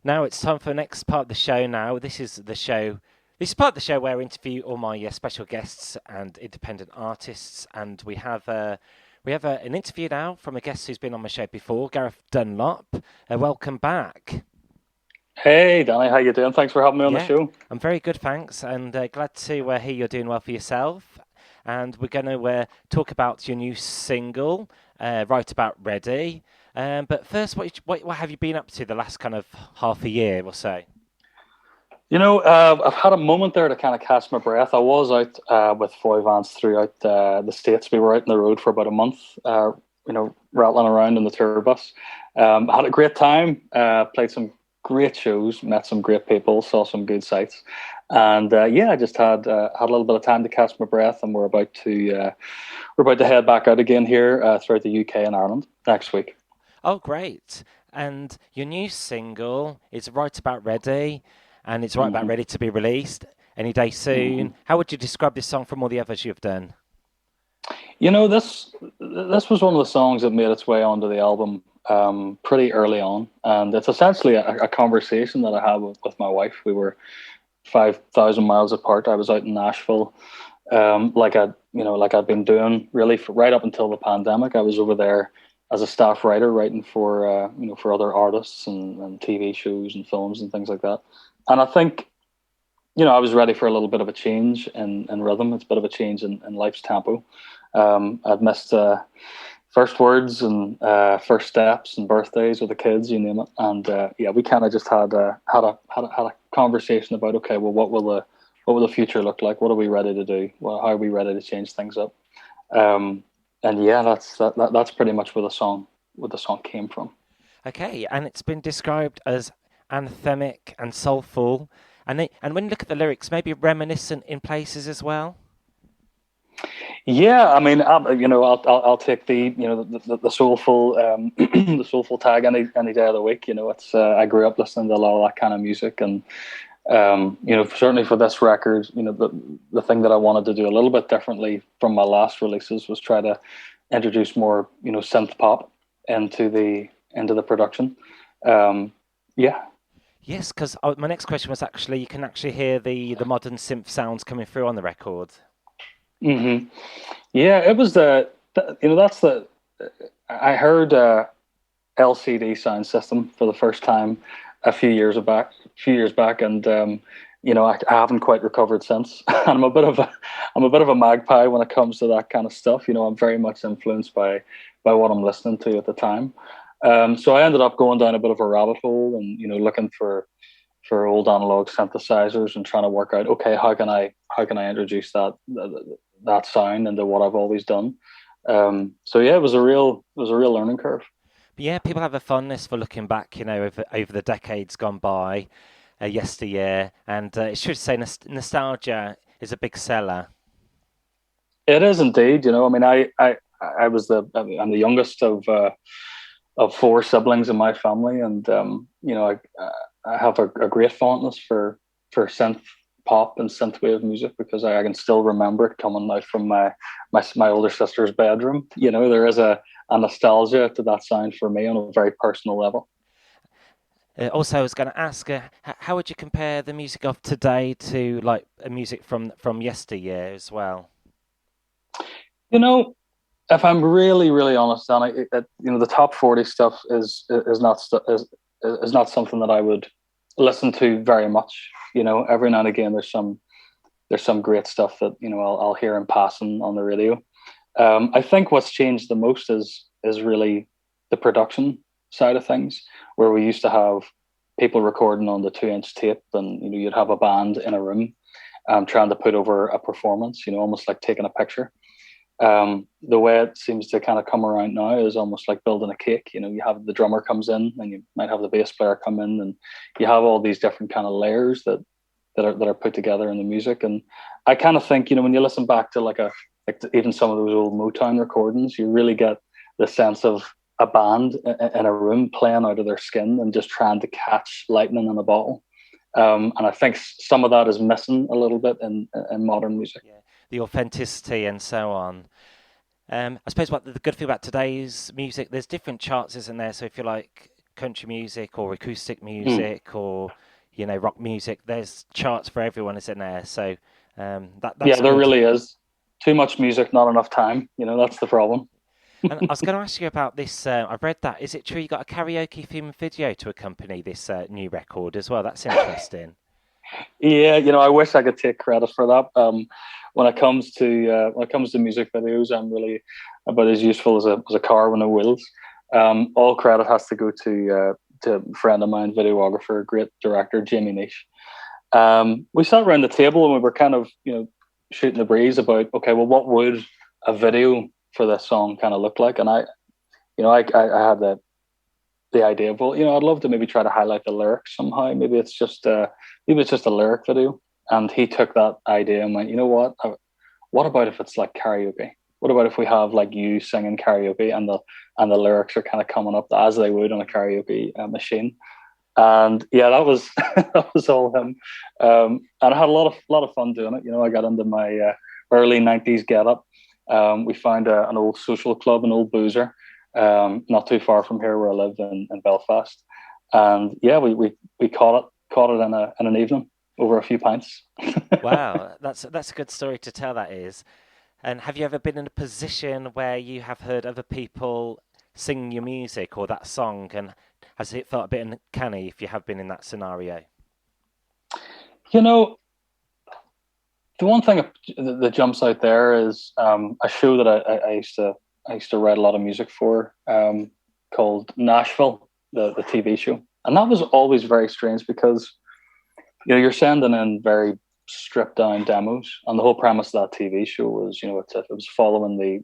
Now it's time for the next part of the show. Now this is the show. This is part of the show where I interview all my special guests and independent artists, and we have an interview now from a guest who's been on my show before, Gareth Dunlop. Welcome back. Hey Danny, how you doing? Thanks for having me on the Yeah, show. I'm very good, thanks, and glad to hear you're doing well for yourself. And we're going to talk about your new single, Right About Ready. But first, what have you been up to the last kind of half a year or so? I've had a moment there to kind of catch my breath. I was out with Foy Vance throughout the States. We were out on the road for about a month, rattling around in the tour bus. I had a great time, played some great shows, met some great people, saw some good sights. And I just had a little bit of time to catch my breath, and we're about to head back out again here throughout the UK and Ireland next week. Oh, great. And your new single is Right About Ready, and it's right about hmm ready to be released any day hmm soon. How would you describe this song from all the others you've done? this was one of the songs that made its way onto the album pretty early on, and it's essentially a conversation that I had with my wife. We were 5,000 miles apart. I was out in Nashville, like I'd been doing really right up until the pandemic. I was over there as a staff writer, writing for for other artists and TV shows and films and things like that. And I think I was ready for a little bit of a change in rhythm. It's a bit of a change in life's tempo. I'd missed first words and first steps and birthdays with the kids, you name it. And we kind of just had a conversation about, okay, well, what will the future look like? What are we ready to do? How are we ready to change things up? Um, and yeah, that's pretty much where the song came from. Okay, and it's been described as anthemic and soulful, and when you look at the lyrics, maybe reminiscent in places as well. Yeah, I mean, I'll take the soulful the soulful tag any day of the week. It's I grew up listening to a lot of that kind of music, and certainly for this record, the thing that I wanted to do a little bit differently from my last releases was try to introduce more synth pop into the production. Um, yeah. Yes, because my next question was actually you can actually hear the modern synth sounds coming through on the record. hmm Yeah, it was that's the I heard LCD sound system for the first time a few years back, and I haven't quite recovered since. And I'm a bit of a magpie when it comes to that kind of stuff. I'm very much influenced by what I'm listening to at the time. So I ended up going down a bit of a rabbit hole, and looking for old analog synthesizers and trying to work out, okay, how can I introduce that sound into what I've always done. So yeah, it was a real learning curve. But yeah, people have a fondness for looking back, over the decades gone by, yesteryear, and it should say nostalgia is a big seller. It is indeed. I mean, I'm the youngest of four siblings in my family, and I have a great fondness for synth pop and synthwave music because I can still remember it coming out from my older sister's bedroom. There is a nostalgia to that sound for me on a very personal level. Also, I was going to ask, how would you compare the music of today to like music from yesteryear as well? You know, if I'm really, really honest, Dan, the top 40 stuff is not something that I would listen to very much. Every now and again, there's some great stuff that I'll hear in passing on the radio. I think what's changed the most is really the production side of things, where we used to have people recording on the 2-inch tape, and you'd have a band in a room trying to put over a performance, almost like taking a picture. The way it seems to kind of come around now is almost like building a cake. You have the drummer comes in, and you might have the bass player come in, and you have all these different kind of layers that are put together in the music. And I kind of think, when you listen back to even some of those old Motown recordings, you really get the sense of a band in a room playing out of their skin and just trying to catch lightning in a bottle. And I think some of that is missing a little bit in modern music. Yeah, the authenticity and so on. I suppose what the good thing about today's music, there's different charts, isn't there? So if you like country music or acoustic music or rock music. There's charts for everyone, isn't there? So that's there good. really is. Too much music, not enough time. That's the problem. And I was going to ask you about this. I've read that. Is it true you got a karaoke theme video to accompany this new record as well? That's interesting. Yeah, I wish I could take credit for that. When it comes to music videos, I'm really about as useful as a car with no wheels. All credit has to go to a friend of mine, videographer, great director, Jamie Niche. We sat around the table and we were kind of shooting the breeze about, okay, well, what would a video for this song kind of look like? And I had the idea of, well, I'd love to maybe try to highlight the lyrics somehow. Maybe it's just a lyric video. And he took that idea and went, you know what about if it's like karaoke? What about if we have like you singing karaoke and the lyrics are kind of coming up as they would on a karaoke machine? And yeah, that was that was all him. And I had a lot of fun doing it. I got into my early '90s get up. We found an old social club, an old boozer, not too far from here where I live in Belfast. And yeah, we caught it in an evening over a few pints. Wow, that's a good story to tell, that is. And have you ever been in a position where you have heard other people sing your music or that song, and has it felt a bit uncanny if you have been in that scenario? The one thing that jumps out there is a show that I used to write a lot of music for, called Nashville, the TV show, and that was always very strange because you're sending in very stripped down demos, and the whole premise of that TV show was it was following the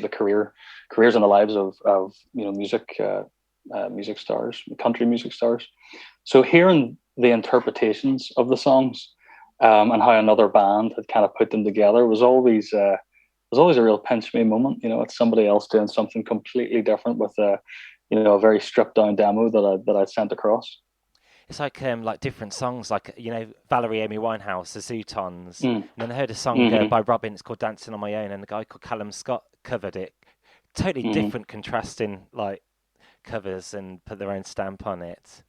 careers and the lives of music stars, country music stars. So hearing the interpretations of the songs, and how another band had kind of put them together was always a real pinch me moment. It's somebody else doing something completely different with a very stripped down demo that I'd sent across. It's like different songs, like Valerie Amy Winehouse, the Zootons, and then I heard a song by Robin. It's called "Dancing on My Own," and a guy called Callum Scott covered it. Totally different, contrasting covers, and put their own stamp on it.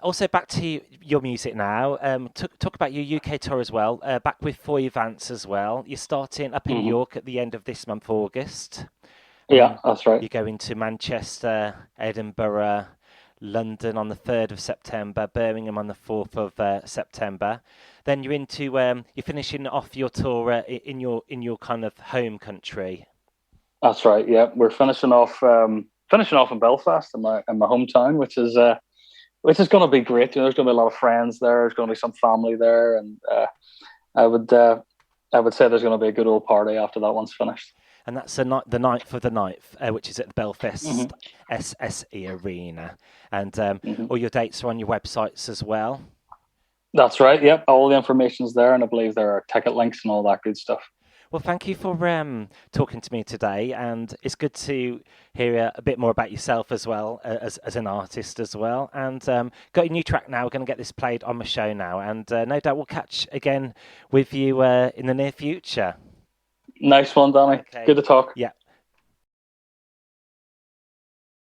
Also, back to your music now. Talk about your UK tour as well. Back with Foy Vance as well. You're starting up in New York at the end of this month, August. Yeah, that's right. You're going to Manchester, Edinburgh, London on the 3rd of September, Birmingham on the 4th of September. Then you're you're finishing off your tour in your kind of home country. That's right. Yeah, we're finishing off in Belfast, in my hometown, which is going to be great. There's going to be a lot of friends there. There's going to be some family there, and I would say there's going to be a good old party after that one's finished. And that's the 9th of the 9th, which is at the Belfast SSE Arena. And all your dates are on your websites as well. That's right. Yep, all the information's there, and I believe there are ticket links and all that good stuff. Well, thank you for talking to me today, and it's good to hear a bit more about yourself as well, as an artist as well. And got a new track now. We're going to get this played on the show now, and no doubt we'll catch again with you in the near future. Nice one, Danny. Okay. Good to talk. Yeah.